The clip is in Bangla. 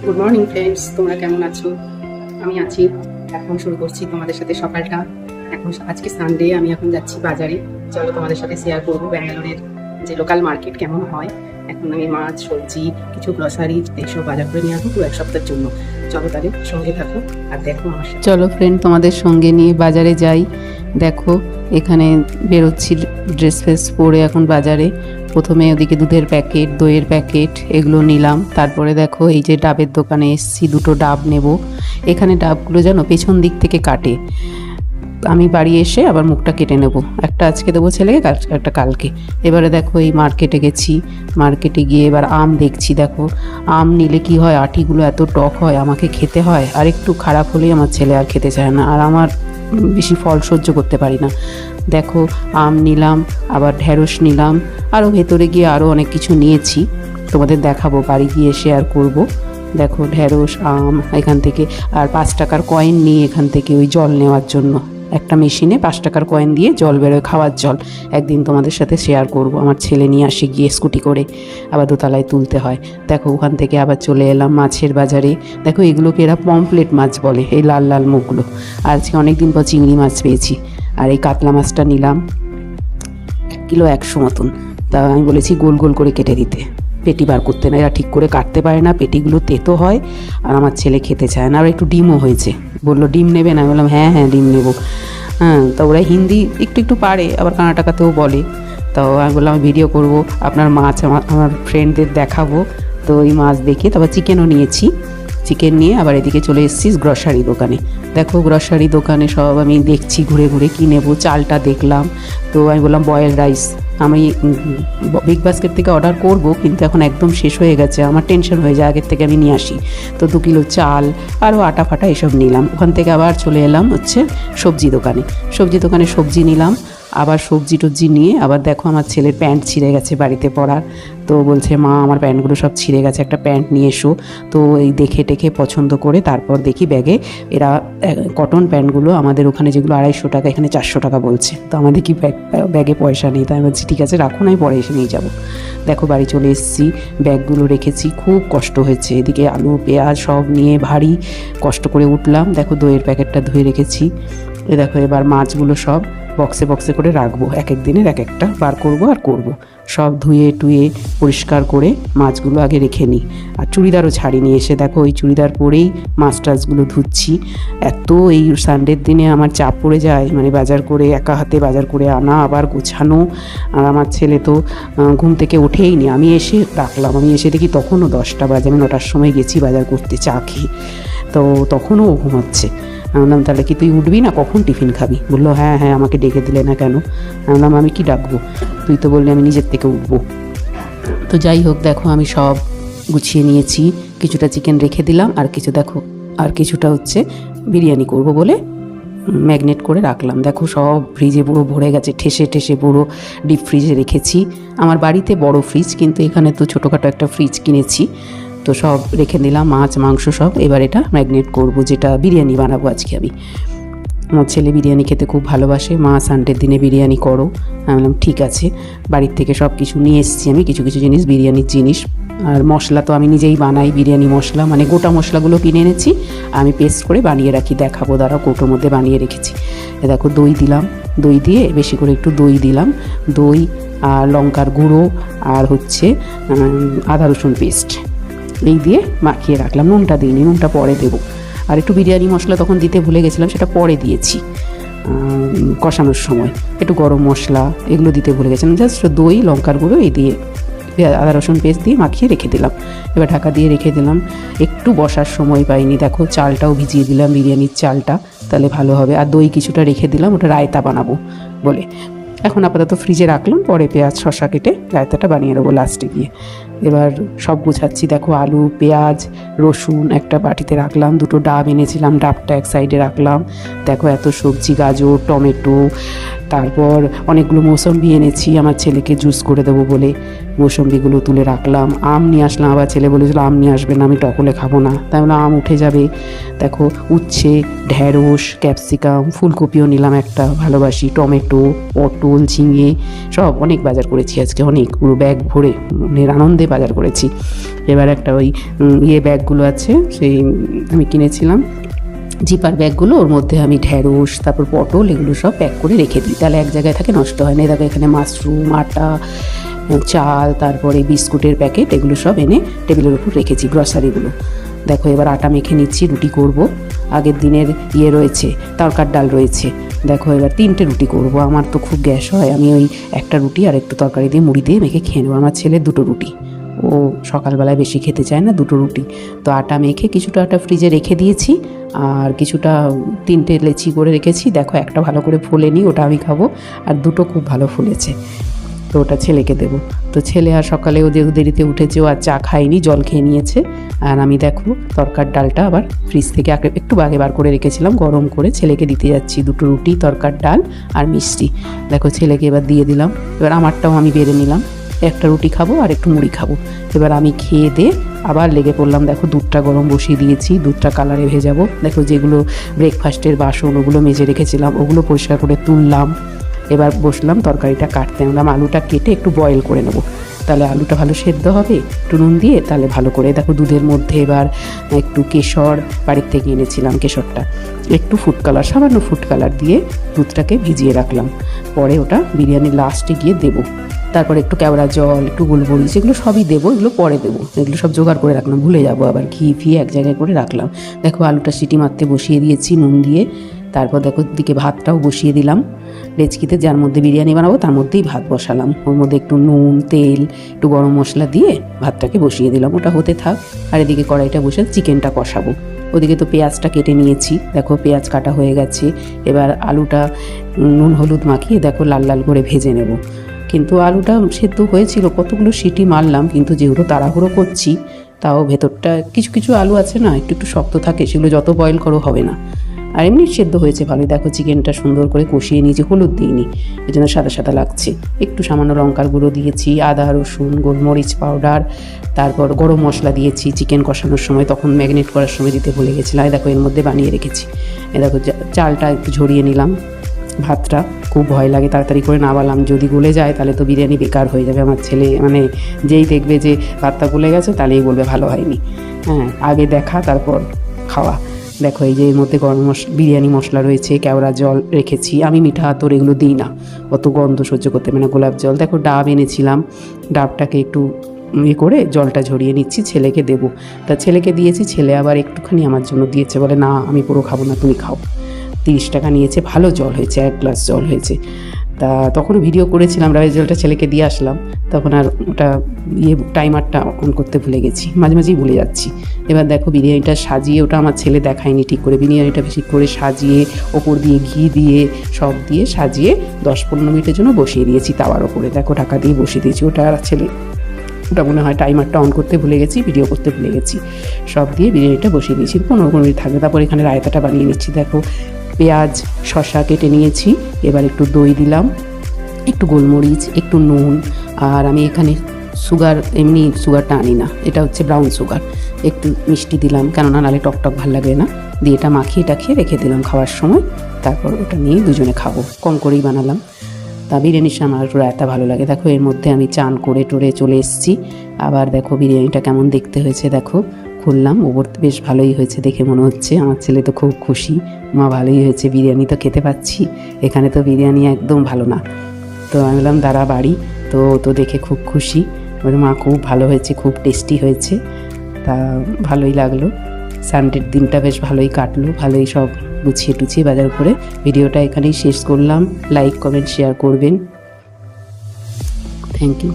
গুড মর্নিং ফ্রেন্ডস, তোমরা কেমন আছো? আমি আছি। এখন শুরু করছি তোমাদের সাথে সকালটা। এখন আজকে সানডে, আমি এখন যাচ্ছি বাজারে। চলো তোমাদের সাথে শেয়ার করবো ব্যাঙ্গালোরের যে লোকাল মার্কেট কেমন হয়। এখন আমি মাছ, সবজি, কিছু গ্রসারি এইসব বাজার করে নিয়ে আসবো পুরো এক সপ্তাহের জন্য। চলো তাহলে সঙ্গে থাকো আর দেখো আমার সাথে। চলো ফ্রেন্ড, তোমাদের সঙ্গে নিয়ে বাজারে যাই। দেখো এখানে বেরোচ্ছি ড্রেস ফ্রেস পরে এখন বাজারে। প্রথমে ওদিকে দুধের প্যাকেট, দইয়ের প্যাকেট এগুলো নিলাম। তারপরে দেখো এই যে ডাবের দোকানে এসছি, দুটো ডাব নেব। এখানে ডাবগুলো যেন পেছন দিক থেকে কাটে, আমি বাড়ি এসে আবার মুখটা কেটে নেব। একটা আজকে দেবো ছেলেকে, একটা কালকে। এবারে দেখো এই মার্কেটে গেছি। মার্কেটে গিয়ে এবার আম দেখছি। দেখো আম নিলে কি হয়, আটিগুলো এত টক হয়, আমাকে খেতে হয়। আর একটু খারাপ হলেই আমার ছেলে আর খেতে চায় না, আর আমার বেশি ফল সহ্য করতে পারি না। দেখো আম নিলাম, আবার ঢেঁড়স নিলাম, আরও ভেতরে গিয়ে আরও অনেক কিছু নিয়েছি, তোমাদের দেখাবো বাড়ি গিয়ে শেয়ার করব। দেখো ঢেঁড়স, আম এখান থেকে। আর 5 টাকার কয়েন নিয়ে এখান থেকে ওই জল নেওয়ার জন্য, একটা মেশিনে 5 টাকার কয়েন দিয়ে জল বেরোয়, খাওয়ার জল। একদিন তোমাদের সাথে শেয়ার করব। আমার ছেলে নিয়ে আসে গিয়ে স্কুটি করে, আবার দোতলায় তুলতে হয়। দেখো ওখান থেকে আবার চলে এলাম মাছের বাজারে। দেখো এগুলোকে এরা পমফ্লেট মাছ বলে, এই লাল লাল মুখগুলো। আজকে অনেক দিন পর চিংড়ি মাছ পেয়েছি। আর এই কাতলা মাছটা নিলাম 1 কিলো 100 মতন। তা আমি বলেছি গোল গোল করে কেটে দিতে, পেটি বার করতে না, এরা ঠিক করে কাটতে পারে না, পেটিগুলো তেতো হয়। আর আমার ছেলে খেতে চায় না। আর একটু ডিমও হয়েছে, বললো ডিম নেবে না? আমি বললাম হ্যাঁ হ্যাঁ ডিম নেবো। হ্যাঁ, তো ওরা হিন্দি একটু একটু পারে, আবার কর্ণাটকাতেও বলে। তো আমি বললাম আমি ভিডিও করব, আপনার মাছ আমার ফ্রেন্ডদের দেখাবো। তো ওই মাছ দেখে তারপর চিকেনও নিয়েছি। চিকেন নিয়ে আবার এদিকে চলে এসেছি গ্রসারি দোকানে। দেখো গ্রসারি দোকানে সব আমি দেখছি ঘুরে ঘুরে কী নেবো। চালটা দেখলাম, তো আমি বললাম বয়েল রাইস আমি বিগ বাস্কেট থেকে অর্ডার করব, কিন্তু এখন একদম শেষ হয়ে গেছে। আমার টেনশন হয়ে যায়, আগের থেকে আমি নিয়ে আসি। তো 2 কিলো চাল, আরও আটা ফাটা এসব নিলাম। ওখান থেকে আবার চলে এলাম হচ্ছে সবজি দোকানে। সবজি দোকানে সবজি নিলাম, আবার সবজি টবজি নিয়ে আবার দেখো আমার ছেলের প্যান্ট ছিঁড়ে গেছে বাড়িতে পরার। তো বলছে মা আমার প্যান্টগুলো সব ছিঁড়ে গেছে, একটা প্যান্ট নিয়ে এসো। তো এই দেখে টেখে পছন্দ করে তারপর দেখি ব্যাগে এরা কটন প্যান্টগুলো, আমাদের ওখানে যেগুলো 250 টাকা, এখানে 400 টাকা বলছে। তো আমাদের কি ব্যাগে পয়সা নেই, তাই আমি বলছি ঠিক আছে রাখুন, আমি পরে এসে নিয়ে যাবো। দেখো বাড়ি চলে এসেছি, ব্যাগগুলো রেখেছি। খুব কষ্ট হয়েছে, এদিকে আলু পেঁয়াজ সব নিয়ে ভারী কষ্ট করে উঠলাম। দেখো দইয়ের প্যাকেটটা ধুয়ে রেখেছি। দেখো এবার মাছগুলো সব বক্সে বক্সে করে রাখবো, এক এক দিনের এক একটা বার করবো আর করব। সব ধুয়ে টুয়ে পরিষ্কার করে মাছগুলো আগে রেখে নিই। আর চুড়িদারও ছাড়িনি এসে। দেখো ওই চুড়িদার পরেই মাছ টাছগুলো ধুচ্ছি। এত এই সানডের দিনে আমার চাপ পড়ে যায়, মানে বাজার করে একা হাতে বাজার করে আনা, আবার গোছানো। আর আমার ছেলে তো ঘুম থেকে ওঠেই নি। আমি এসে রাখলাম, আমি এসে দেখি তখনও 10টা বাজে। আমি 9টার সময় গেছি বাজার করতে চা খেয়ে, তো তখনও ও ঘুমাচ্ছে। আমি বললাম তাহলে কি তুই উঠবি না, কখন টিফিন খাবি? বললো হ্যাঁ হ্যাঁ আমাকে ডেকে দিলে না কেন? আমি বললাম আমি কি ডাকবো, তুই তো বললি আমি নিজের থেকে উঠবো। তো যাই হোক, দেখো আমি সব গুছিয়ে নিয়েছি। কিছুটা চিকেন রেখে দিলাম, আর কিছু দেখো আর কিছুটা হচ্ছে বিরিয়ানি করব বলে ম্যাগনেট করে রাখলাম। দেখো সব ফ্রিজে পুরো ভরে গেছে, ঠেসে ঠেসে পুরো ডিপ ফ্রিজে রেখেছি। আমার বাড়িতে বড় ফ্রিজ, কিন্তু এখানে তো ছোটোখাটো একটা ফ্রিজ কিনেছি। তো সব রেখে দিলাম, মাছ মাংস সব। এবার এটা ম্যাগনেট করব, যেটা বিরিয়ানি বানাবো আজকে আমি। আমার ছেলে বিরিয়ানি খেতে খুব ভালোবাসে। মা সানডের দিনে বিরিয়ানি করো। আমি বললাম ঠিক আছে। বাড়ির থেকে সব কিছু নিয়ে এসেছি আমি, কিছু কিছু জিনিস, বিরিয়ানির জিনিস। আর মশলা তো আমি নিজেই বানাই, বিরিয়ানি মশলা, মানে গোটা মশলাগুলো কিনে এনেছি, আমি পেস্ট করে বানিয়ে রাখি। দেখাবো দাঁড়াও, কৌটোর মধ্যে বানিয়ে রেখেছি। দেখো দই দিলাম, দই দিয়ে বেশি করে একটু দই দিলাম। দই আর লঙ্কার গুঁড়ো আর হচ্ছে আদা রসুন পেস্ট, এই দিয়ে মাখিয়ে রাখলাম। নুনটা দিইনি, নুনটা পরে দেবো। আর একটু বিরিয়ানি মশলা তখন দিতে ভুলে গেছিলাম, সেটা পরে দিয়েছি কষানোর সময়। একটু গরম মশলা এগুলো দিতে ভুলে গেছিলাম। জাস্ট দই লঙ্কার গুঁড়ো এই দিয়ে আদা রসুন পেস্ট দিয়ে মাখিয়ে রেখে দিলাম। এবার ঢাকা দিয়ে রেখে দিলাম। একটু বসার সময় পাইনি, দেখো চালটাও ভিজিয়ে দিলাম, বিরিয়ানির চালটা, তাহলে ভালো হবে। আর দই কিছুটা রেখে দিলাম, ওটা রায়তা বানাবো বলে। এখন আপাতত ফ্রিজে রাখলাম, পরে পেঁয়াজ শসা কেটে রায়তাটা বানিয়ে নেবো লাস্টে গিয়ে। এবার সব গুছাচ্ছি। দেখো আলু পেঁয়াজ রসুন একটা বাটিতে রাখলাম, দুটো ডাব এনেছিলাম, ডাবটা এক সাইডে রাখলাম। দেখো এত সবজি, গাজর টমেটো, তারপর অনেকগুলো মৌসম্বি এনেছি আমার ছেলেকে জুস করে দেবো বলে, মৌসম্বিগুলো তুলে রাখলাম। আম নিয়ে আসলাম, আবার ছেলে বলেছিল আম নিয়ে আসবে না, আমি টকলে খাবো না, তাই বললাম আম উঠে যাবে। দেখো উচ্ছে, ঢ্যাঁড়স, ক্যাপসিকাম, ফুলকপিও নিলাম একটা, ভালোবাসি, টমেটো, পটল, ঝিঙে, সব অনেক বাজার করেছি আজকে, অনেক, পুরো ব্যাগ ভরে। মনের আনন্দে বাজার করেছি। এবার একটা ওই ব্যাগগুলো আছে, সেই আমি কিনেছিলাম জিপার ব্যাগগুলো, ওর মধ্যে আমি ঢ্যাঁড়স তারপর পটল এগুলো সব প্যাক করে রেখে দিই, তাহলে এক জায়গায় থাকে, নষ্ট হয় না। দেখো এখানে মাশরুম, আটা, চাল, তারপরে বিস্কুটের প্যাকেট এগুলো সব এনে টেবিলের উপর রেখেছি, গ্রসারিগুলো। দেখো এবার আটা মেখে নিচ্ছি, রুটি করব। আগের দিনের রয়েছে, তরকার ডাল রয়েছে। দেখো এবার 3টে রুটি করব, আমার তো খুব গ্যাস হয়, আমি ওই একটা রুটি আর একটু তরকারি দিয়ে মুড়ি দিয়ে মেখে খেয়ে নেবো। আমার ছেলে 2টো রুটি, ও সকালবেলায় বেশি খেতে চায় না, 2টো রুটি। তো আটা মেখে কিছুটা আটা ফ্রিজে রেখে দিয়েছি, আর কিছুটা 3টে লেচি করে রেখেছি। দেখো একটা ভালো করে ফোলেনি, ওটা আমি খাবো, আর 2টো খুব ভালো ফুলেছে, তো ওটা ছেলেকে দেবো। তো ছেলে আর সকালে ও যেহেতু দেরিতে উঠেছে, ও আর চা খায়নি, জল খেয়ে নিয়েছে। আর আমি দেখো তরকার ডালটা আবার ফ্রিজ থেকে একটু আগে বার করে রেখেছিলাম, গরম করে ছেলেকে দিতে যাচ্ছি। 2টো রুটি, তরকার ডাল আর মিষ্টি। দেখো ছেলেকে এবার দিয়ে দিলাম। এবার আমারটাও আমি বেড়ে নিলাম, একটা রুটি খাবো আর একটু মুড়ি খাবো। এবার আমি খেয়ে দিয়ে আবার লেগে পড়লাম। দেখো দুধটা গরম বসিয়ে দিয়েছি, দুধটা কালারে ভেজাবো। দেখো যেগুলো ব্রেকফাস্টের বাসন ওগুলো মেজে রেখেছিলাম, ওগুলো পরিষ্কার করে তুললাম। এবার বসলাম তরকারিটা কাটতে। আনলাম আলুটা কেটে একটু বয়েল করে নেবো, তাহলে আলুটা ভালো সেদ্ধ হবে একটু নুন দিয়ে, তাহলে ভালো করে। দেখো দুধের মধ্যে এবার একটু কেশর বাড়ির থেকে এনেছিলাম, কেশরটা একটু ফুড কালার, সামান্য ফুড কালার দিয়ে দুধটাকে ভিজিয়ে রাখলাম। পরে ওটা বিরিয়ানির লাস্টে গিয়ে দেবো। তারপরে একটু কেওড়া জল, একটু গোলমরিচ, এগুলো সবই দেবো, এগুলো পরে দেবো। এগুলো সব জোগাড় করে রাখলাম, ভুলে যাবো আবার। ঘি ফি এক জায়গায় করে রাখলাম। দেখো আলুটা সিটি মারতে বসিয়ে দিয়েছি নুন দিয়ে। তারপর দেখো দিকে ভাতটাও বসিয়ে দিলাম ডেচকিতে, যার মধ্যে বিরিয়ানি বানাবো তার মধ্যেই ভাত বসালাম। ওর মধ্যে একটু নুন, তেল, একটু গরম মশলা দিয়ে ভাতটাকে বসিয়ে দিলাম, ওটা হতে থাক। আর এদিকে কড়াইটা বসে চিকেনটা কষাবো। ওদিকে তো পেঁয়াজটা কেটে নিয়েছি, দেখো পেঁয়াজ কাটা হয়ে গেছে। এবার আলুটা নুন হলুদ মাখিয়ে দেখো লাল লাল করে ভেজে নেব। কিন্তু আলুটা সেদ্ধ হয়েছিল, কতগুলো সিটি মারলাম, কিন্তু যেহেতু তাড়াহুড়ো করছি, তাও ভেতরটা কিছু কিছু আলু আছে না একটু একটু শক্ত থাকে, সেগুলো যত বয়েল করো হবে না। আর এমনি সেদ্ধ হয়েছে ভালোই। দেখো চিকেনটা সুন্দর করে কষিয়ে নিয়েছি, হলুদ দিইনি, এই জন্য সাদা সাদা লাগছে। একটু সামান্য লঙ্কার গুঁড়ো দিয়েছি, আদা রসুন গোলমরিচ পাউডার, তারপর গরম মশলা দিয়েছি চিকেন কষানোর সময়, তখন ম্যারিনেট করার সময় দিতে ভুলে গেছিলাম। দেখো এর মধ্যে বানিয়ে রেখেছি। দেখো চালটা একটু ঝরিয়ে নিলাম। ভাতটা খুব ভয় লাগে তাড়াতাড়ি করে নামালাম, যদি গলে যায় তাহলে তো বিরিয়ানি বেকার হয়ে যাবে। আমার ছেলে মানে যেই দেখবে যে ভাতটা গলে গেছে তাহলেই বলবে ভালো হয়নি। হ্যাঁ, আগে দেখা তারপর খাওয়া। দেখো এই যে এর মধ্যে গরম বিরিয়ানি মশলা রয়েছে, কেওড়া জল রেখেছি। আমি মিঠা আতর এগুলো দিই না, অত গন্ধ সহ্য করতে, মানে গোলাপ জল। দেখো ডাব এনেছিলাম, ডাবটাকে একটু করে জলটা ঝরিয়ে নিচ্ছি, ছেলেকে দেবো। তা ছেলেকে দিয়েছি, ছেলে আবার একটুখানি আমার জন্য দিয়েছে, বলে না আমি পুরো খাবো না, তুমি খাও। 30 টাকা নিয়েছে, ভালো জল হয়েছে, 1 গ্লাস জল হয়েছে। তা তখনও ভিডিও করেছিলাম, রাইস জলটা ছেলেকে দিয়ে আসলাম, তখন আর ওটা টাইমারটা অন করতে ভুলে গেছি, মাঝে মাঝেই ভুলে যাচ্ছি। এবার দেখো বিরিয়ানিটা সাজিয়ে, ওটা আমার ছেলে দেখায়নি ঠিক করে, বিরিয়ানিটা বেশি করে সাজিয়ে ওপর দিয়ে ঘি দিয়ে সব দিয়ে সাজিয়ে 10-15 মিনিটের জন্য বসিয়ে দিয়েছি তাওয়ার ওপরে। দেখো ঢাকা দিয়ে বসিয়ে দিয়েছি, ওটা আর ছেলে ওটা মনে হয় টাইমারটা অন করতে ভুলে গেছি, ভিডিও করতে ভুলে গেছি। সব দিয়ে বিরিয়ানিটা বসিয়ে দিয়েছি, 15 মিনিট থাকবে। তারপর এখানে রায়তাটা বানিয়ে নিচ্ছি। দেখো পেঁয়াজ শসা কেটে নিয়েছি, এবার একটু দই দিলাম, একটু গোলমরিচ, একটু নুন, আর আমি এখানে সুগার, এমনি সুগারটা আনি না, এটা হচ্ছে ব্রাউন সুগার, একটু মিষ্টি দিলাম, কেননা নাহলে টকটক ভালো লাগবে না। দিয়ে এটা মাখিয়ে টাখিয়ে রেখে দিলাম খাওয়ার সময়। তারপর ওটা নিয়ে দুজনে খাবো, কম করেই বানালাম। তা বিরিয়ানির সময় আমার একটু রায়তা ভালো লাগে। দেখো এর মধ্যে আমি চান করে টোরে চলে এসেছি। আবার দেখো বিরিয়ানিটা কেমন দেখতে হয়েছে, দেখো খুললাম, ওপর বেশ ভালোই হয়েছে দেখে মনে হচ্ছে। আমার ছেলে তো খুব খুশি, মা ভালোই হয়েছে, বিরিয়ানি তো খেতে পাচ্ছি, এখানে তো বিরিয়ানি একদম ভালো না। তো আমি বললাম দাঁড়া বাড়ি, তো দেখে খুব খুশি, বলে মা খুব ভালো হয়েছে, খুব টেস্টি হয়েছে। তা ভালোই লাগলো, সানডের দিনটা বেশ ভালোই কাটলো, ভালোই সব গুছিয়ে টুছিয়ে বাজার করে। ভিডিওটা এখানেই শেষ করলাম, লাইক কমেন্ট শেয়ার করবেন, থ্যাংক ইউ।